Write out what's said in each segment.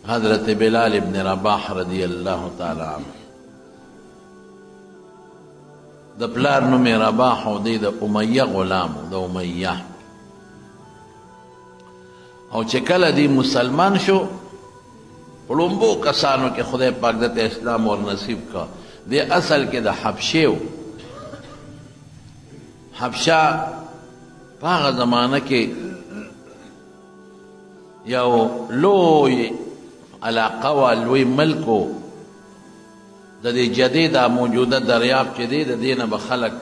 حضرت بلال ابن رباح رضی اللہ تعالی عنہ د پلار نوم رباح او دی د امیہ غلام د امیہ او چې کله دی مسلمان شو پړومبو کسانو کې خدای پاک د اسلام ور نصیب کا دی اصل کې د حبشه و حبشه په هغه زمانه کې یو لوی علاقه و لوی ملکو د دې جدیده موجوده دریاب چې دی د دې نه به خلک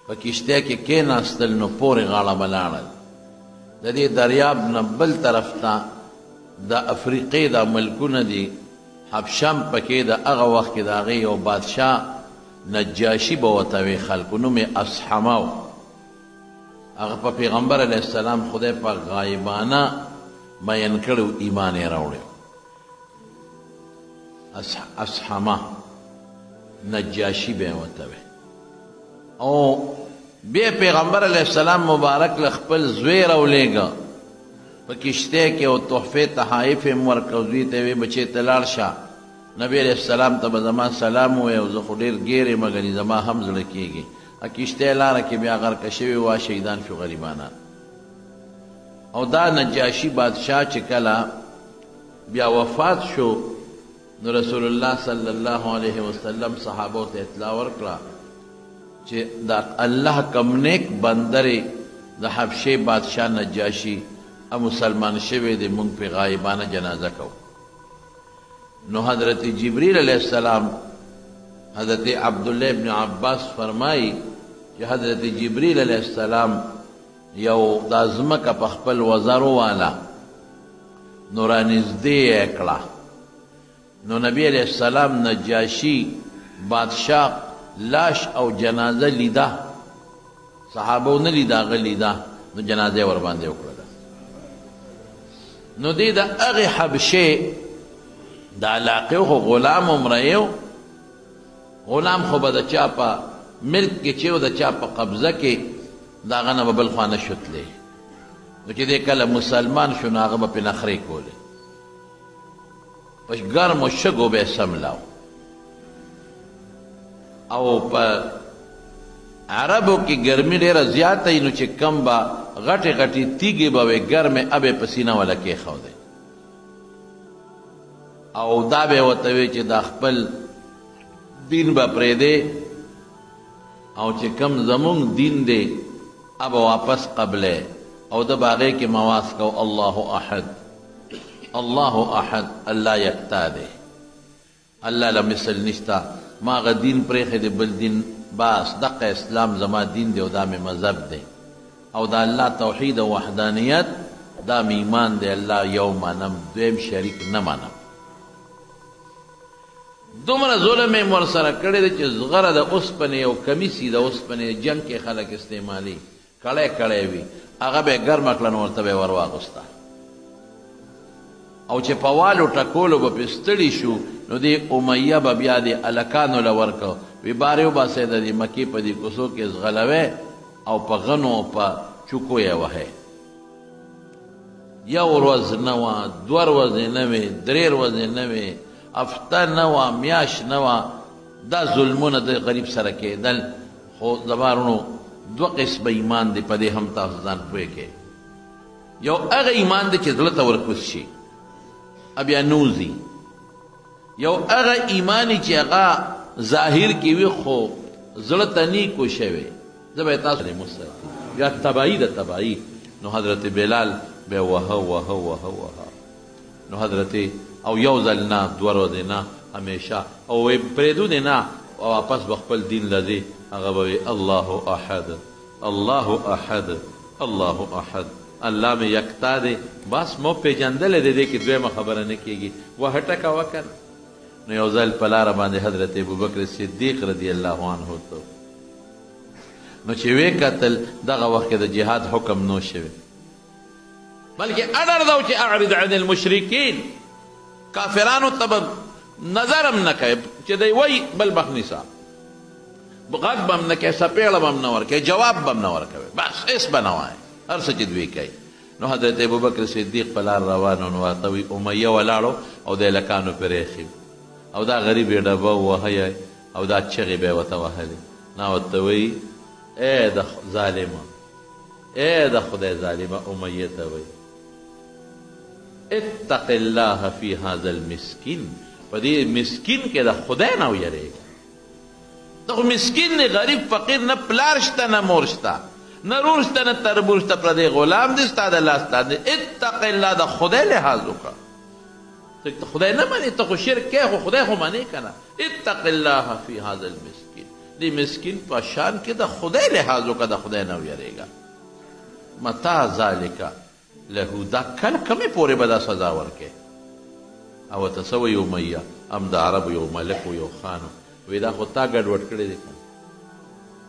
په کشته کې کېناستل نو پورې غاړه بلاړل د دې دریاب نه بل طرف ته د افریقې د ملکونه دي حبشم پکې د هغه وخت کې د هغې یو بادشاه نجاشي به ورته وی خلکو نوم یې اصحمه و هغه په پیغمبر علیه السلام خدای پاک غایبانه مین کړی ایمان یې راوړی اصحمه نجاشی به ورته وی او بیا پیغمبر علیه السلام مبارک له خپل زوی راولېږه په کشتۍ کې او تحفې تحایف یې ورکړه زوی ته یې وی بچې ته لاړ شه نبی علیه السلام ته به زما سلام ووایه او زه خو ډېر ګیر یم ګنې زما هم زړه کېږي کشتۍ لاره کې بیا غرقه شوي وه شهیدان شو غریبانان او دا نجاشي بادشاه چې کله بیا وفات شو نو رسول الله صلی الله علیه وسلم صحابو ته اطلاع ورکړه چې دا الله کم نیک بندرې د حبشې بادشاه نجاشي مسلمان شوی دی مونږ پې غایبانه جنازه کوو نو حضرت جبریل علیہ السلام حضرت عبداللہ ابن عباس فرمائی چې حضرت جبریل علیہ السلام یو دا ځمکه په خپل وزرو والا نو رانږدې یې کړه نو نبی علیہ السلام نجاشی بادشاہ لاش او جنازه لیده صحابو نه لیده هغه لیده نو جنازه ور باندې وکړه نو دی د هغې حبشې د علاقې خو غلام عمره غلام خو به د چا په ملک کې چې و د چا په قبضه کې د هغه نه به بل خوا نه شتلی نو چې دی کله مسلمان شو نو هغه به پرې نخرې کولې په ګرمو شګو به یې سملاو او په عربو کې ګرمي ډېره زیاته وي نو چې کم به غټې غټې تیږې به وې ګرمې ابې په سینه وله کېښودی او دا به ورته وی چې دا خپل دین به پرېږدې او چې کم زمونږ دین دی ابه واپس قبلی او د به هغې کې مواس کو الله احد الله احد الله یکتا دی الله له مثل نشته ما هغه دین پرېښی دی بل دین بس دقه اسلام زما دین دی او دا مې مذهب دی او دا الله توحید او وحدانیت دا مې ایمان دی الله یو منم دویم شریک نه منم دومره ظلم یې ورسره کړی دی چې زغره د اوسپنې او کمیسي د اوسپنې جنګ کې خلک استعمالي کړی کړی وي هغه به یې ګرمه کړه نو ورته به یې ور واغوسته او چې په والو ټکولو به پرې ستړي شو نو دې امیه به بیا دې هلکانو له ورکه وی بارې وباسئ د دې مکې په دې کوڅو کې ځغلوئ او په غنو او په چوکو یې وهئ یو ورځ نه وه دوه ورځې نه وې درې ورځې نه وې هفته نه وه میاشت نه وه دا ظلمونه د غریب سره کېدل خو زما وروڼو دوه قسمه ایمان دی په دې هم تاسو ځان پوه کړئ یو هغه ایمان دی چې زړه ته ورکوز شي بیا نوځي یو هغه ایمانی چې هغه ظاهر کې وي خو زړه ته نیکو شوی زه به تاسو مستقیم یا تبعی د تبعی نو حضرت بلال به وهه وهه وهه وهه نو حضرت او یو ځل نه دوه ورځې نه همیشه او پرېږدو دی نه او واپس به خپل دین لځي هغه به وي الله احد الله احد الله احد الله مې یکتا دی بس مو پېژندلی دی دې کې دویمه خبره نه کېږي وهټه کوه که نه نو یو ځل په لاره باندې حضرت ابوبکر صدیق رضی الله عنه ته نو چې ویې کتل دغه وخت کې د جهاد حکم نو شوی بلکې امر دا و چې اعرض عن المشرکین کافرانو ته به نظر هم نه کوي چې دی وایي بل مخ نیسه غږ به هم نه کوي څپېړه به هم نه ورکوي جواب به هم نه ورکوي بس هېڅ به نه وایي هر څه چې دوی کوي نو حضرت ابوبکر صدیق په لار روانو نو ورته وي امیه ولاړو او د هلکانو پرې ایښي او دا غریب یې ډبه ووهی او دا چغې به یې ورته وهلې نا ورته وایي ای د ظالمه ای د خدای ظالمه امیه ته وایي اتق الله فی هذا المسکین په دې مسکین کې د خدای نه ویرېږه دا خو مسکین دی غریب فقیر نه پلار شته نه مور شته نه رور شته نه تربور شته پردی غلام دی ستا د لاس لاندې اتق الله د خدای لحاظ وکړه ته خدای نه منې ته خو شرک کوې خو خدای خو منې که نه اتق الله فی هذا المسکین دې مسکین په شان کې د خدای لحاظ وکړه د خدای نه ویرېږه متا ذلکه له دا کله کمې پورې به دا سزا ورکې او ورته څه وایي امیه هم د عربو یو ملک و یو خان وی دا خو تا ګډوډ کړی دی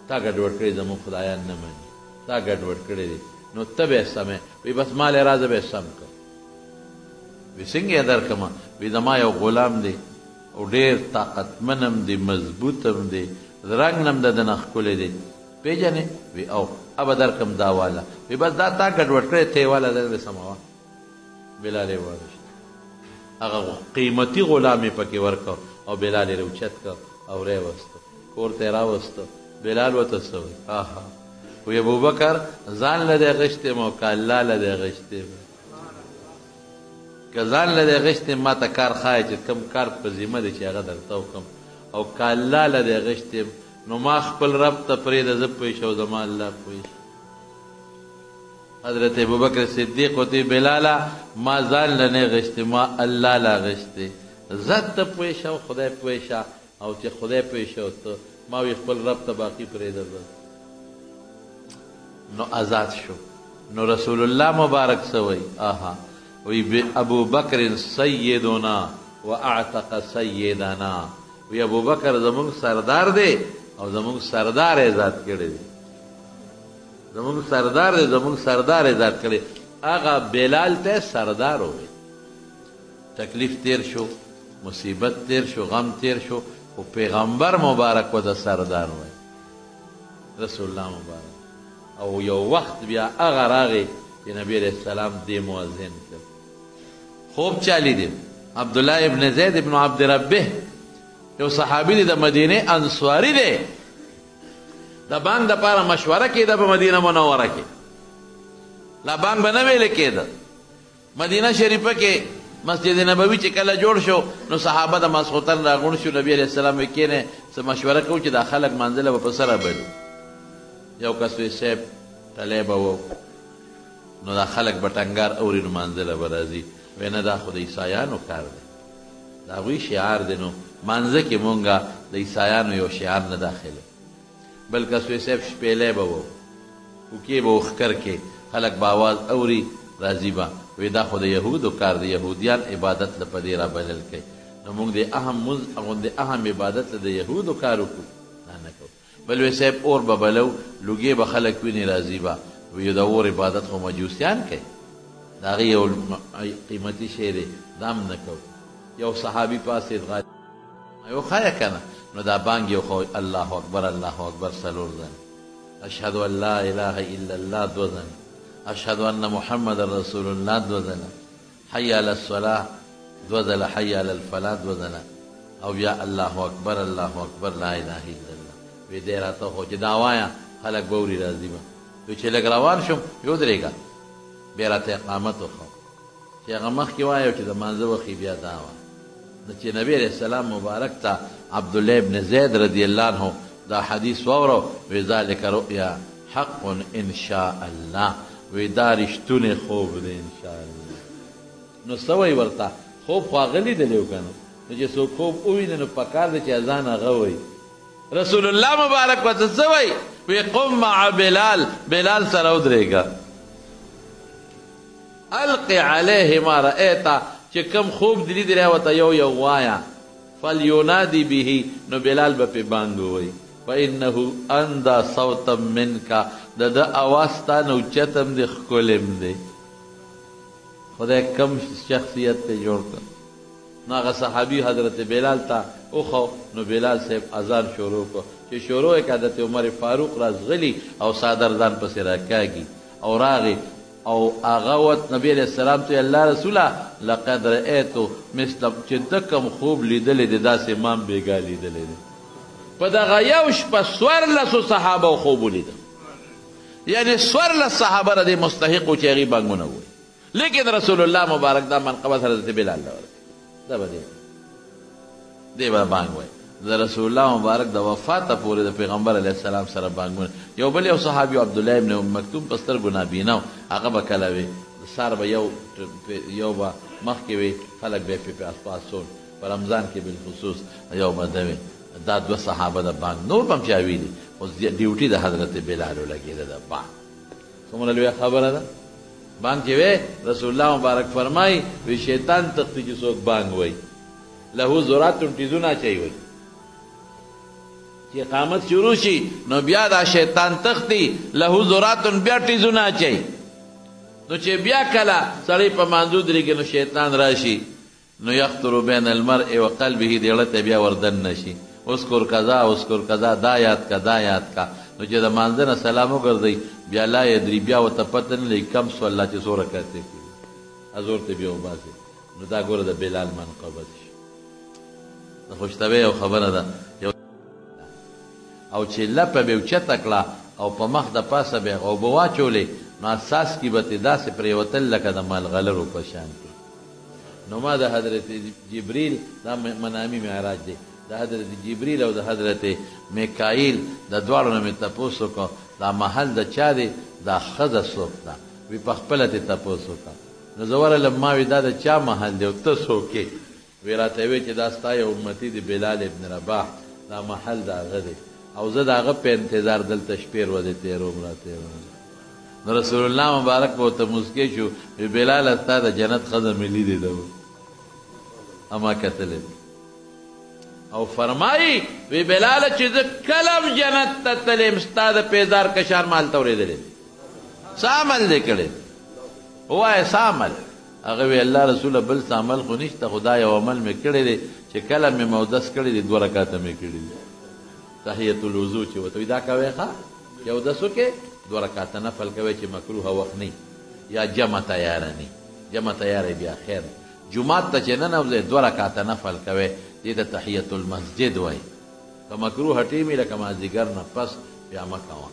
تا ګډوډ کړی زموږ خدایان نه مني تا ګډوډ کړی دی نو ته به یې سمې وی بس ما لی راځه به یې سم کړ وی څنګه یې درکړمه وی زما یو غلام دی او ډېر طاقتمن هم دی مضبوط هم دی رنګ نه هم د ده نه ښکلی دی پېژنې وی او ابه درکړم دا واله وی بس دا تا ګډوډ کړی ته یې واله ده سموه بلال یې واړه هغه قیمتي غلام یې پکې ورکړ او بلال یې راوچت کړ او ری وسته کور ته یې راوسته بلال ورته څه وایي آها وی ابوبکر ځان له دې غشتې م او که الله له دې غشتې م که ځان له دې غشتې ما ته کار ښایي چې کوم کار په ذمه دی چې هغه درته وکړم او که الله له دې غشتې نو ما خپل رب ته پرېږده زه پوه شه او زما الله پوه شه حضرت ابوبکر صدیق ورته بلاله ما ځان له نه غشتې ما الله لا غشتې زه ته پوه شه او خدای پوه شه او چې خدای پوه شه او ته ما وی خپل رب ته باقي پرېږده نو آزاد شو نو رسول الله مبارک څه وایي آها وی ابوبکر سیدنا و اعتق سیدنا وی ابوبکر زمونږ سردار دی او زمونږ سردار یې ذات کړی دی زمونږ سردار دی زمونږ سردار یې ذات کړی هغه بلال ته سردار وویل تکلیف تیر شو مصیبت تیر شو غم تیر شو خو پیغمبر مبارک ورته سردار وایي رسول الله مبارک او یو وخت بیا هغه راغی چې نبی علیه السلام دې مؤذن کړ خوب چا لیدی عبدالله ابن زید ابن عبد ربه یو صحابي دی د مدینې انصاري دی د بانک دپاره مشوره کېده په مدینه منوره کې لا بانک به نه ویلې کېده مدینه شریفه کې مسجد نبوي چې کله جوړ شو نو صحابه د ماسخوتن راغونډ شو نبی علیه السلام وی کېنې څه مشوره کوو چې دا خلک منزله به په سره بلي یو کس وی صاحب ټلی به و نو دا خلک به ټنګار اوري نو منزله به راځي وی نه دا خو د عیسایانو کار دی د هغوی شعار دی نو منځه کې مونږه د عیسایانو یو شعار نه داخله بل کس وی صاحب شپېلی به و وکې به و ښکر کې خلک به آواز اوري راځي به وی دا خو د یهودو کار دی یهودیان عبادت له په دې را بلل کوي نو موږ د اهم مونځ غوندې اهم عبادت له د یهودو کار وکړو نه کوو بل وی صاحب اور به بلو لوګې به خلک ویني راځي به وی د اور عبادت خو مجوسیان کوي د هغې یو قیمتي شی دی دا هم نه کوو یو صحابي پاسېد غالي یو ښایه که نه نو دا بانګ یو خو الله اکبر الله اکبر څلور ځله اشهد ان لا اله الا الله دوه ځله اشهد ان محمد رسول الله دوه ځله حي علی الصلاه دوه ځله حي علی الفلاح دوه ځله او بیا الله اکبر لا اله الا الله وی دی راته خو چې دا وایه خلک به اوري راځي به وی چې لږ روان شم یو درېږه بیا راته اقامت وښه چې هغه مخکې وایه چې د مانځه وخې بیا دا وایه نو چې نبی علیه السلام مبارک ته عبدالله ابن زید رضی الله عنه دا حدیث واورو وی ذلک رؤیا حق ان شاء الله وی دا رښتونی خوب دی ان شاء الله نو څه وایي ورته خوب خو هغه لیدلی و که نه نو چې څوک خوب وویني نو پکار دی چې اذان هغه وایي رسول الله مبارک ورته څه وایي وی قم مع بلال سره ودرېږه القي علیه ما رأیته چې کم خوب دی لیدلی ورته یو وایه فلیونادي به نو بلال به پې بانګ ووایي فانه اندى صوتا منک د ده اواز ستا نه اوچت هم دی ښکلیم دی خدای کم شخصیت ته جوړ کړ نو هغه صحابي حضرت بلال ته وخو نو بلال صاحب اذان شروع کړ چې شروع یې که حضرت عمر فاروق راځغلي او څادر ځان پسې راکاږي او راغی او هغه وت نبی علیہ السلام ته الله رسوله لقد رأیت مثل چې د کوم خوب لیدلې دی داسې امام بیګا لیدلې دی په دغه یو شپه 14 صحابه خوب ولیده یعنی 14 صحابه را دې مستحق و چې هغې بانګونه ووایي لیکن رسول الله مبارک دا منقبت حضرت بلال له ورکړي دا به دې به بانګ وایي د رسول الله مبارک د وفاته پورې د پیغمبر علیه السلام سره بانګونه یو بل یو صحابي عبدالله ابن ام مکتوم په سترګو نابینا و هغه به کله وي سار به یو به مخکې وي خلک به یې پې اسپاسون په رمضان کې بالخصوص یو به ده وي دا 2 صحابه د بانګ نور به هم چا ویلي اوس ډیوټي د حضرت بلال ولګېده د بانګ څومره لویه خبره ده بانګ چې وی رسول الله مبارک فرمایي وی شیطان تختی چې څوک بانګ وایي له ذراتون ټیزونه اچوي وایي چې اقامت شروع شي نو بیا دا شیطان تختی له ذراتون بیا ټیزونه اچوي نو چې بیا کله سړی په مانځو درېږي نو شیطان راشي نو یخطر بین المرء و قلبه دیړه ته بیا وردن نشي اذکر کذا اذکر کذا دا یاد کا دا یاد کا نو چې د مانځه نه سلام وګرځئ بیا لا یدري بیا ورته پته نه لګي کم سو الله چې څو رکعتې کړي ازور ته بیا وباسي نو دا ګوره د بلال منقبت شي د خوشطبعۍ یو خبره ده او چې لپه به اوچته کړه او په مخ د پاسه به او به واچولې نو اساس کې به ترې داسې پرېوتل لکه د ملغلرو په شان کې نو ما د حضرت جبریل دا منامي معراج دی د حضرت جبریل او د حضرت میکائیل د دواړو نه مې تپوس وکړو دا محل د چا دی دا ښځه څوک ده وی په خپله ترې تپوس وکړه نو زه ورغلم ما وی دا د چا محل دی او ته څوک یې وی راته وی چې دا ستا یو امتي دی بلال ابن رباح دا محل د هغه دی او زه د هغه په انتظار دلته شپې ورځې تېروم نو رسول الله مبارک به ورته مسکی شو وی بلاله ستا د جنت ښځه مې لیدې ده اما کتلې او فرمایي وی بلاله چې زه کلم جنت ته تلم ستا د پیزار کشان مال ته اورېدلی څه عمل دی کړی ووایه څه عمل هغه وی الله رسوله بل څه عمل خو نشته خو دا یو عمل مې کړی دی چې کله مې مودس کړی دی 2 رکعته مې کړي دي تحیت الوضو چې ورته وي دا کوې ښه چې اودس وکړې 2 رکعته نفل کوي چې مکروه وخت نه یا جمع تیاره نه جمع تیاره بیا خیر جمعات ته چې ننوځې 2 رکعته نفل کوي دې ته تحیت المسجد وایي که مکروه ټیم وي لکه مازدیګر نه پس بیا مه کوه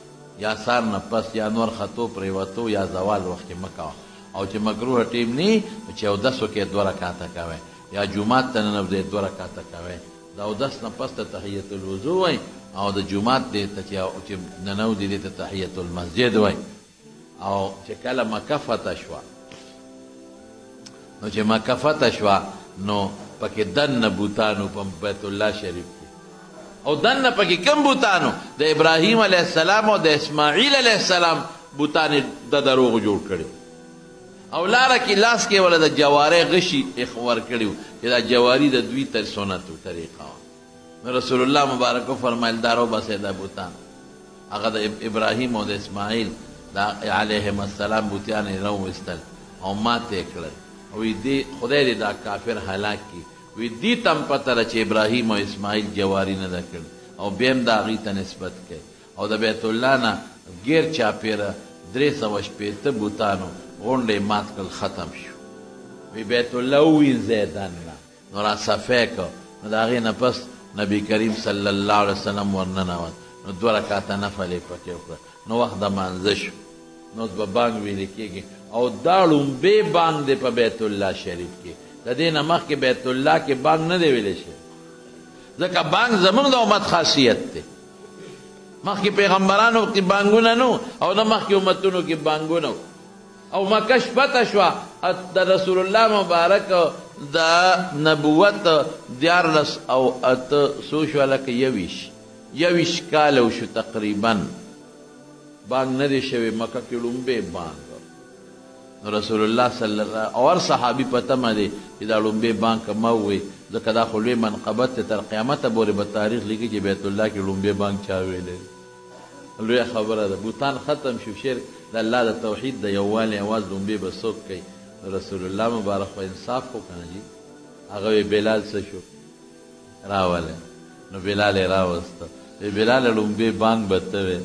یا سار نه پس یا نور خطو پرېوتو یا زوال وخت کې مه کوه او چې مکروه ټیم نه چې اودس وکړې 2 رکعته کوي یا جمعات ته ننوځې 2 رکعته کوي د اودس نه پس ته تحیت الوضو وایي او د جمعات دې ته چې ننوځي دې ته تحیت المسجد وایي او چې کله مکه فتح شوه نو چې مکه فتح شوه نو پکې دننه بوتانو په بیت الله شریف کې او دننه پکې کم بوتانو د ابراهیم علیه السلام او د اسماعیل علیه السلام بوتان د دروغ جوړ کړي او لاره کې لاس کې ولا د جواري غشي ور کړي چې دا جواری د دوی تر سنتو طریقه رسول الله مبارک فرمایل دارو بسې دا بوتان هغه د ابراهیم او د اسماعیل دا علیهم السلام بوتان یې راوستل او ماته کړل او دې خدای دې دا کافر هلاک کړي وی دې تم پته ده چې ابراهیم او اسماعیل جواری نه ده کړي او بیم د هغې ته نسبت کوي او د بیت الله نه غیر چاپېره 360 بوتانو غونډې مات کړل ختم شو وی بیت الله ووینځی دننه نو را صفی کړ نو د هغې نه پس نبی کریم صلی الله علیه وسلم ورننوت نو 2 رکعته نفل یې پکې وکړه نو وخت د مانځه شو نو اوس به بانګ ویلې کېږي او دا لومبې بانګ دی په بیت الله شریف کې د دې نه مخکې بیت الله کې بانګ نه دی ویلی شوی ځکه بانګ زموږ د امت خاصیت دی مخکې پیغمبرانو کې بانګونه نه او نه مخکې امتونو کې بانګونه او مکه فتح شوه د رسول الله مبارک د نبوت 14 او 8 څو شوه لکه 21 کاله وشو تقریبا بانګ نه دی شوی مکه کې لومبې بانګ رسول الله صلی الله اور صحابي په تمه دی چې دا لومبې بانګ که مه ووایي ځکه دا خو لوی منقبت دی تر قیامته پورې به تاریخ لیکي چې بیت الله کې لومبې بانګ چا ویلی لویه خبره ده بوتان ختم شو شرک د الله د توحید د یووالي اواز لومبې به څوک کوي رسول الله مبارک خو انصاف خو که نه جي هغه بلال څه شو راولی نو بلال یې راوسته بلال لومبې بانګ به ته وې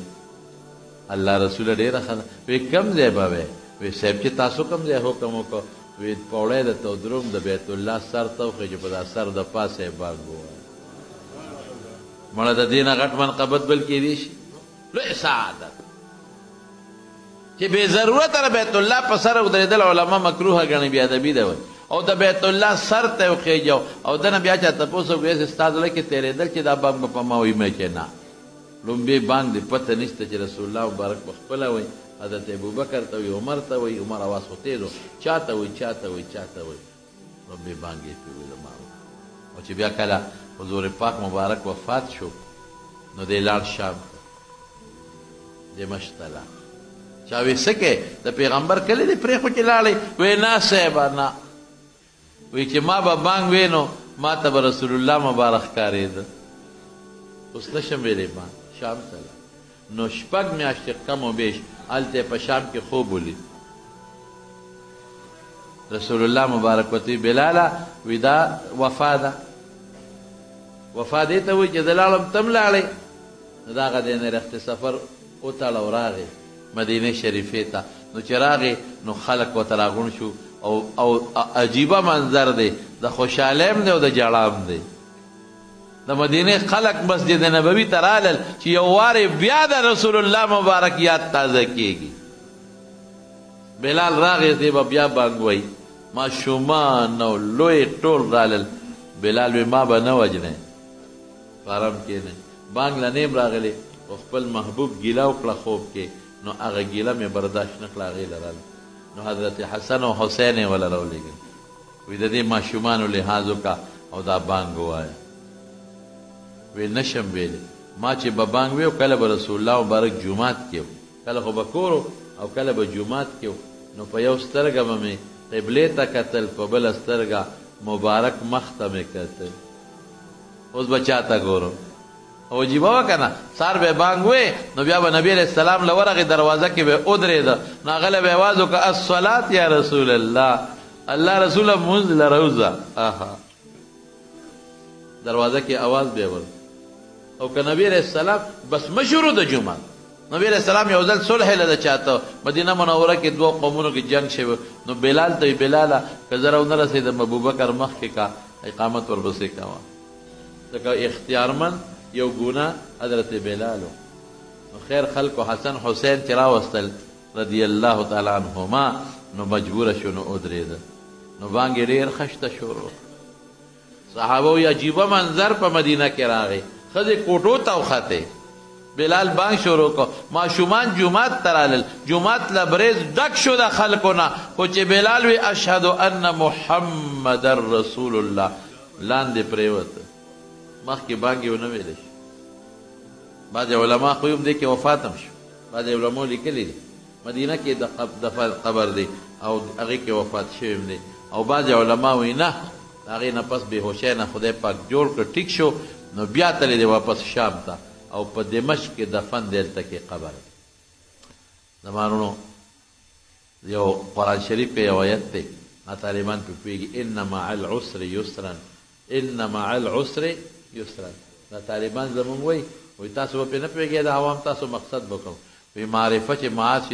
الله رسوله ډېره ښه ده وی کم ځای به وې وی صاحب چې تاسو کوم ځای حکم وکړو وی پوړی د تودروم د بیت الله سر ته وخېږي په دا سر د پاسه یې بانګ ووایه مړه د دې نه غټ منقبت بل کېدی شي لوی سعادت چې بې ضرورته بیت الله په سر ودرېدل علما مکروهه ګڼي بې ادبي ده او د بیت الله سر ته وخېږو او دنه بیا چا تپوس وکړي ستا زړه کې تېرېدل چې دا بانګ به په ما ویمه چې نه لومبې بانګ د پته نشته چې رسول الله مبارک په خپله وایي حضرت ابوبکر ته وي عمر ته وي عمر اواز خو تېز و چاته وي چاته وي چاته وي لومبې بانګ یې پرې ویله او چې بیا کله حضور پاک مبارک وفات شو نو دی لاړ شام ته دمشق ته لاړ چا وی څه کې د پیغمبر کلی دی پرېښو چې لاړې وی نه صاحبه نه وی چې ما به بانګ وی نو ما ته به رسول الله مبارک ښکارېده اوس نشم ویلی بانګ شام ته لاړ نو شپږ میاشتې کم و بیش هلته په شام کې خوب ولید رسول الله مبارک ورته بلاله وی دا وفا ده وفا دې ته وایي چې زه لاړم ته هم لاړې نو د هغه دی نه رخت سفر وتړه او راغې مدینې شریفې ته نو چې راغې نو خلک ورته راغونډ شو او عجیبه منظر دی د خوشحالۍ هم دی او د ژړا هم دی د مدینې خلک مسجد نبوي ته رالل چې یو وارې بیا د رسول الله مبارک یاد تازه کېږي بلال راغې دی به بیا بانګ وایي ماشومان او لوی ټول رالل بلال وی ما به نه وجنې فارم کې نه بانګ له نیم راغلی او خپل محبوب ګیله وکړه خوب کې نو هغه ګیله مې برداشت نه کړه هغې له راله نو حضرت حسن او حسین یې وله راولېږل وی د دې ماشومانو لحاظ وکړه او دا بانګ ووایه وی نشم ویلی ما چې به بانګ وی کله به رسول الله مبارک جومات کې کله خو به کور او کله به جومات کې نو په یو سترګه به مې قبلې ته کتل په بله سترګه مبارک مخ ته مې کتل اوس به چا ته ګورم او عجیبه وه که نه سار به بانګ وی نو بیا به نبي علیه السلام له ورغې دروازه کې به ودرېده نو هغه له به یې اواز وکړه الصلات یا رسول الله الله رسوله مونځ له روزه آها دروازه کې اواز به ور او که نبي علیه السلام بس مشهورو د جمعه نبی علیہ السلام یو ځل صلح له چاته مدینه منوره کې دوه قومونو کې جنگ شوی نو بلال ته بلاله که زه راونه رسېدم ابوبکر مخکې کا اقامت ورپسې کوه ځکه اختیارمند یو ګناه حضرت بلال نو خیر خلکو حسن حسین چې راوستل رضی الله تعالی عنهما نو مجبوره شو نو ودرېده نو بانګ یې ډېر خشته شروع صحابه وایي عجیبه منظر په مدینه کې راغی ښځې کوټو ته وختې بلال بانګ شروع کو ماشومان جومات ته رالل جومات لبریز ډک شو د خلکو نه خو چې بلال وی اشهد ان محمد رسول الله لاندې پرېوته مخکې بانګ یې ونه ویلی شي بعضې علما خو هم دې کې وفات هم شو بعضې علمو لیکلي دي مدینه کې د قبر دی او هغې کې وفات شوی هم دی او بعضې علما وایي نه د هغې نه پس بېهوشۍ نه خدای پاک جوړ کړ ټیک شو نو بیا تللی دی واپس شام ته او په دمشق کې دفن دی هلته کې قبر زمانونو یو قرآن شریف کې یو آیت دی طالبان پې پوهېږي ان مع العسر یسرا ان مع العسر یسرا دا طالبان زمونږ وایي تاسو به پې نه پوهېږئ د عوام تاسو مقصد به کوم وایي معرفه چې معاش